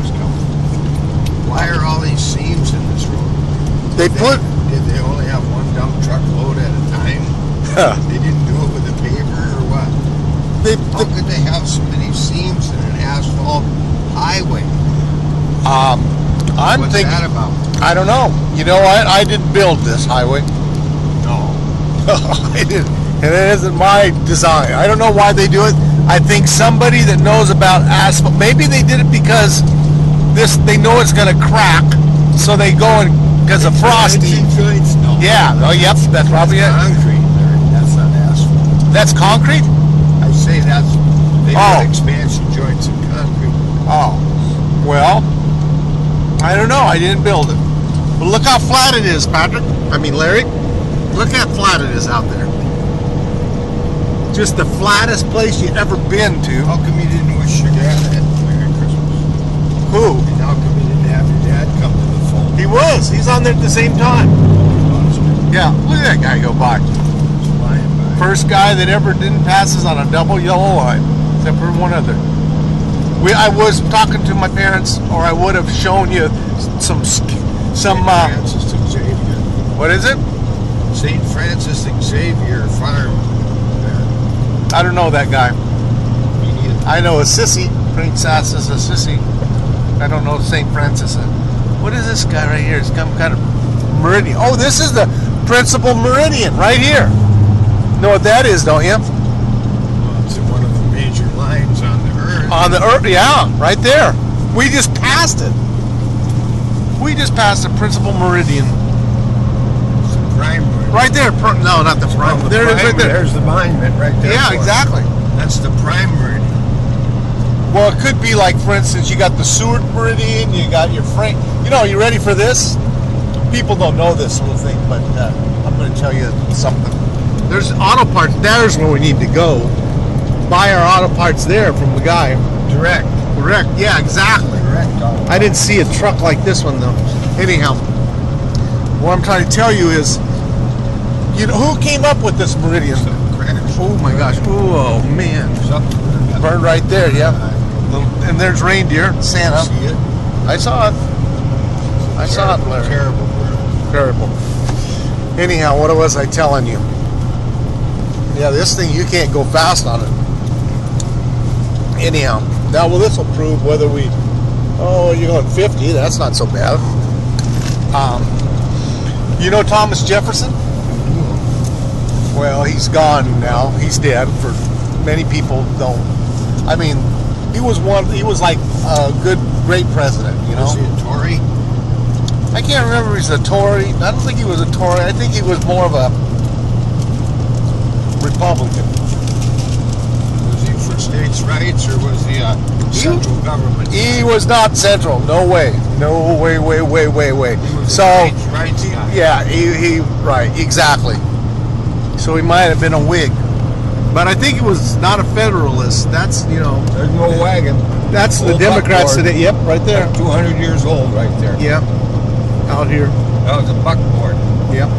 seams coming. Why are all these seams in this road? Did they only have one dump truck load at a time? They didn't do it with a paver or what? How could they have so many seams in an asphalt highway? What's that about? I don't know. You know what? I didn't build this highway. No. I didn't. And it isn't my design. I don't know why they do it. I think somebody that knows about asphalt, maybe they did it because they know it's going to crack, so they go and, because of frosty. No. Yeah. Oh, yep. That's probably it. Concrete. That's not asphalt. That's concrete? I say they put expansion joints in concrete. Oh. Well, I don't know. I didn't build it. But look how flat it is, Patrick. I mean, Larry. Look how flat it is out there. Just the flattest place you've ever been to. How come you didn't wish your dad a Merry Christmas? Who? And how come you didn't have your dad come to the phone? He was. He's on there at the same time. Yeah, look at that guy go by. First guy that ever didn't pass us on a double yellow line, except for one other. I was talking to my parents, or I would have shown you some. Francis Xavier. What is it? St. Francis Xavier Farm. I don't know that guy. I know a sissy. Princess is a sissy. I don't know St. Francis. What is this guy right here? It's some kind of meridian. Oh, this is the principal meridian right here. Know what that is, don't you? Well, it's one of the major lines on the earth. On the earth, yeah, right there. We just passed it. We just passed the principal meridian. It's the prime meridian. Right there. No, not the prime. There it is right there. There's the monument right there. Yeah, exactly. That's the prime meridian. Well, it could be like, for instance, you got the Seward meridian, you got your Frank. You know, you ready for this? People don't know this little thing, but I'm going to tell you something. There's auto parts. There's where we need to go. Buy our auto parts there from the guy. Direct. Yeah, exactly. Direct. I didn't see a truck like this one though. Anyhow, what I'm trying to tell you is, you know, who came up with this meridian? Oh my gosh. Oh man. Burned right there. Yeah. And there's reindeer. Santa. See it? I saw it. I saw it, Larry. Terrible. Anyhow, what was I telling you? Yeah, this thing, you can't go fast on it. Anyhow, now, well, this will prove whether we... Oh, you're going 50. That's not so bad. You know Thomas Jefferson? Well, he's gone now. He's dead. For many people don't. I mean, he was like a good, great president, you know? Was he a Tory? I can't remember if he's a Tory. I don't think he was a Tory. I think he was more of a Republican. Was he for states' rights, or was he central government? He was not central. No way. No way. He was So, a states' rights guy. yeah, he right, exactly. So he might have been a Whig. But I think he was not a Federalist. That's, you know... There's no wagon. That's the Old Democrats buckboard. today. Yep, right there. Like 200 years old right there. Yep. Out here. That was a buckboard. Yep.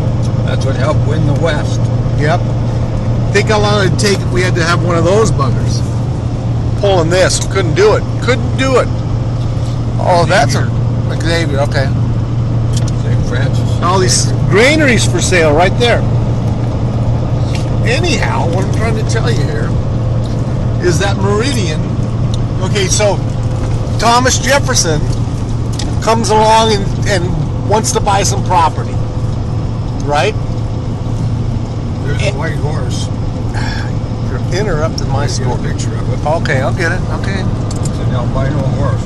That's what helped win the West. Yep. Think how long it'd take if we had to have one of those buggers. Pulling this. Couldn't do it. Oh, that's a Xavier. Okay. St. Francis. All these granaries for sale right there. Anyhow, what I'm trying to tell you here is that meridian. Okay, so Thomas Jefferson comes along and wants to buy some property, right? There's a white horse. You're interrupting my story. A picture of it. Okay, I'll get it. Okay. It's an albino horse.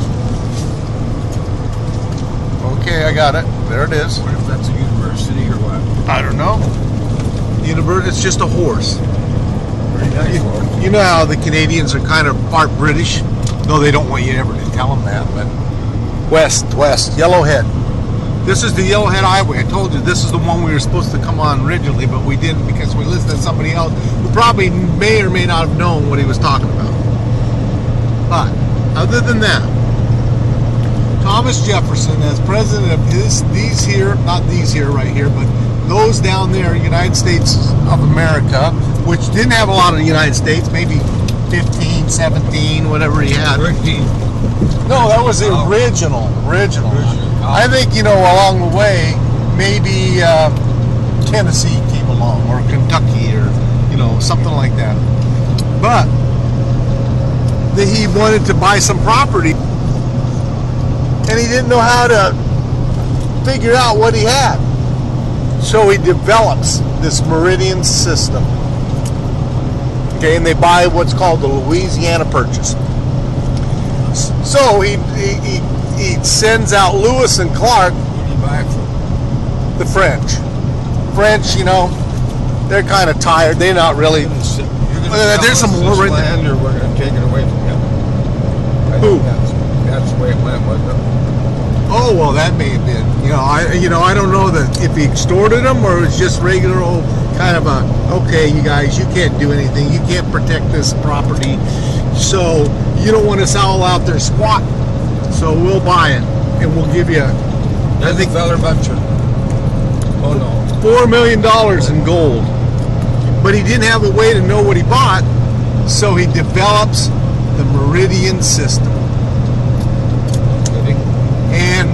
Okay, I got it. There it is. What if that's a university or what? I don't know. It's just a horse. Very nice horse. You know how the Canadians are kind of part British? No, they don't want you ever to tell them that, but west, Yellowhead. This is the Yellowhead Highway. I told you this is the one we were supposed to come on originally, but we didn't because we listened to somebody else who probably may or may not have known what he was talking about. But other than that, Thomas Jefferson, as president of these here, not these here right here, but those down there, United States of America, which didn't have a lot of the United States, maybe 15, 17, whatever he had. 13. No, that was the original. I think, you know, along the way, maybe Tennessee came along, or Kentucky, or, you know, something like that. But he wanted to buy some property, and he didn't know how to figure out what he had. So he develops this Meridian system. Okay, and they buy what's called the Louisiana Purchase. So he sends out Lewis and Clark. Who do you buy it from? The French. French, you know, they're kind of tired. They're not really. There's some more right there. Or we're going to take it away from him. Who? That's the way it went, wasn't it? Oh well, that may have been. I don't know that if he extorted them or it was just regular old kind of a, okay, you guys, you can't do anything. You can't protect this property, so you don't want us all out there squatting. So we'll buy it and we'll give you. I think Feller Butcher. Oh no. $4 million in gold, but he didn't have a way to know what he bought, so he develops the Meridian system and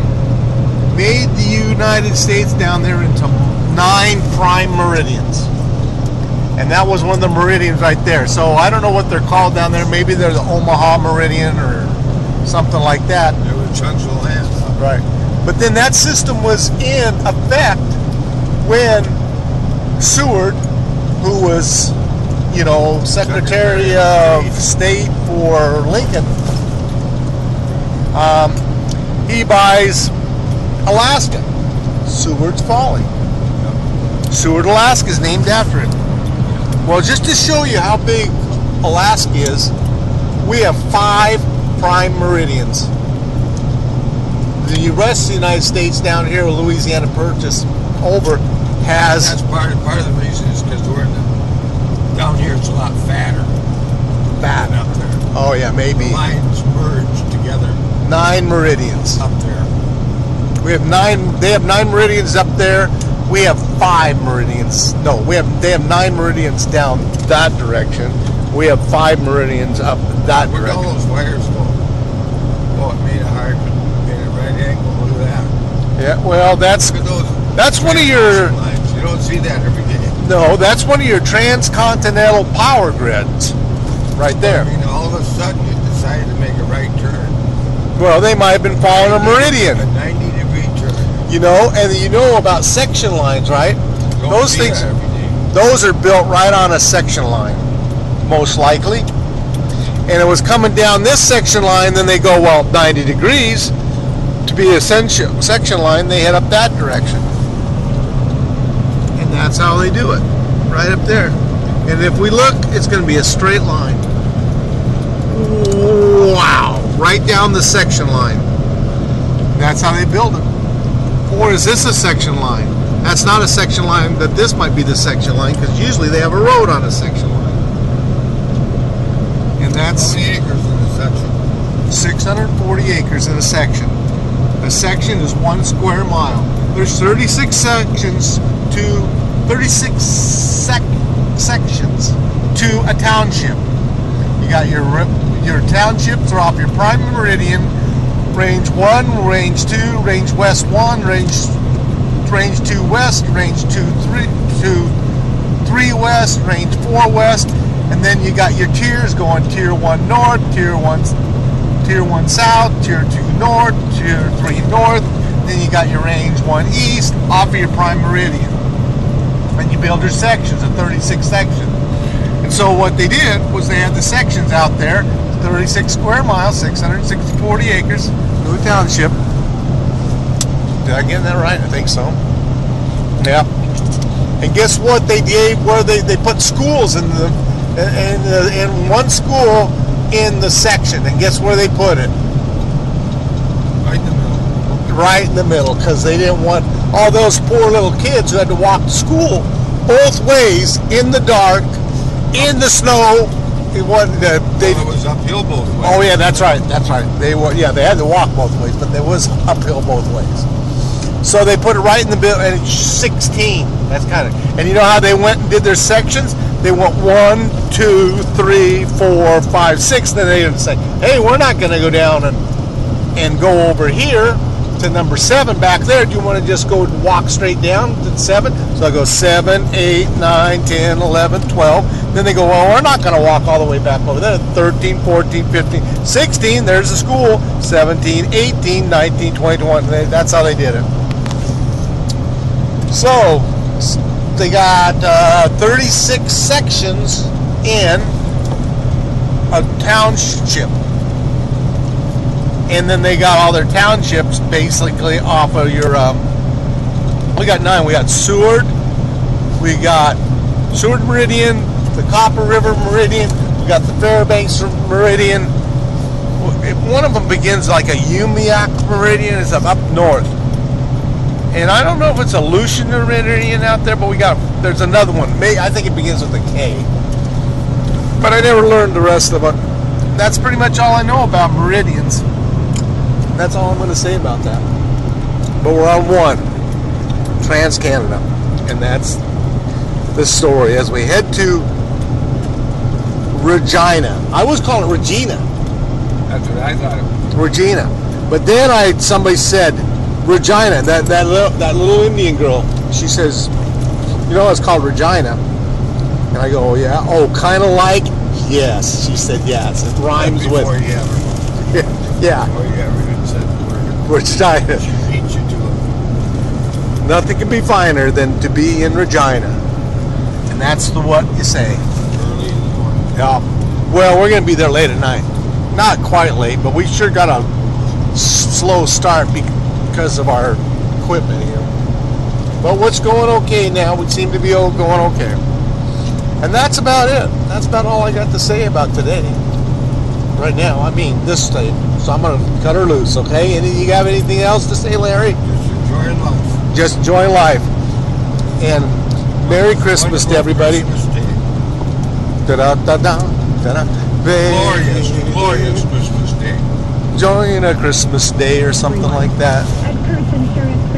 made the United States down there into 9 prime meridians, and that was one of the meridians right there. So I don't know what they're called down there. Maybe they're the Omaha Meridian or something like that. There were chunks of land. Right. But then that system was in effect when Seward, who was, you know, Secretary of State for Lincoln, he buys Alaska. Seward's Folly. Seward, Alaska is named after it. Well, just to show you how big Alaska is, we have 5 prime meridians. The rest of the United States down here, Louisiana Purchase, over, has... That's part of the reason is because we're in the... Down here it's a lot fatter. Fat. Than up there. Oh yeah, maybe. The lines merge together. 9 meridians. Up there. We have 9, they have 9 meridians up there. We have 5 meridians. No, they have 9 meridians down that direction. We have 5 meridians up that Where'd direction. all those wires go? Oh, it made a right angle. Look at that. Yeah, well, that's Look at those. one of your Lines. You don't see that every day. no, that's one of your transcontinental power grids, right there. I mean, all of a sudden you decided to make a right turn. Well, they might have been following a meridian, A 90-degree turn. you know, and you know about section lines, right? Don't Those see things, that every day. those are built right on a section line, most likely. And it was coming down this section line, then they go, well, 90 degrees to be a section line, they head up that direction. And that's how they do it, right up there. And if we look, it's going to be a straight line. Wow, right down the section line. That's how they build it. Or is this a section line? That's not a section line, but this might be the section line, because usually they have a road on a section line. And that's How many acres in a section? 640 acres in a section. A section is 1 square mile. There's 36 sections to 36 sections to a township. You got your townships are off your prime meridian, range 1, range 2, range west 1, range 2 west, range 2 3 west, range 4 west, and then you got your tiers going tier 1 north, tier 1 south, tier 2 north, tier 3 north. Then you got your range 1 east off of your prime meridian. And you build your sections of 36 sections. And so what they did was they had the sections out there, 36 square miles, 640 acres, new township. Did I get that right? I think so. Yeah. And guess what they did? Where they put schools in one school in the section, and guess where they put it? Right in the middle. Right in the middle, because they didn't want all those poor little kids who had to walk to school both ways in the dark, in the snow. It wasn't. It was uphill both ways. Oh yeah, that's right. That's right. They had to walk both ways, but there was uphill both ways. So they put it right in the middle, and it's 16. That's kind of. And you know how they went and did their sections? They want 1, 2, 3, 4, 5, 6. Then they say, hey, we're not going to go down and go over here to number 7 back there. Do you want to just go and walk straight down to 7? So I go 7, 8, 9, 10, 11, 12. Then they go, well, we're not going to walk all the way back over there. 13, 14, 15, 16, there's the school. 17, 18, 19, 20, 21. That's how they did it. So they got 36 sections in a township. And then they got all their townships basically off of your, we got 9. We got Seward, we got Seward Meridian, the Copper River Meridian, we got the Fairbanks Meridian. One of them begins like a Umiak Meridian, it's up north. And I don't know if it's a Lucian Meridian out there, but there's another one. I think it begins with a K. But I never learned the rest of it. That's pretty much all I know about meridians. That's all I'm going to say about that. But we're on 1, Trans-Canada. And that's the story as we head to Regina. I always call it Regina. That's what I thought it was. Regina. But then somebody said, Regina, that little Indian girl, she says, you know, it's called Regina. And I go, oh, yeah? Oh, kind of like? Yes. She said yes. It rhymes with. Yeah. Before you ever even said the word. Regina. She beat you to it. Nothing can be finer than to be in Regina. And that's what you say. Early in the morning. Yeah. Well, we're going to be there late at night. Not quite late, but we sure got a slow start because of our equipment here. But what's going okay now? We seem to be going okay. And that's about it. That's about all I got to say about today. Right now, I mean this day. So I'm going to cut her loose, okay? You have anything else to say, Larry? Just enjoying life. Just enjoy life. And Merry Christmas to everybody. Christmas Day. Da-da-da-da. Da-da. Glorious Christmas Day. Enjoying a Christmas day or something like that. At First Insurance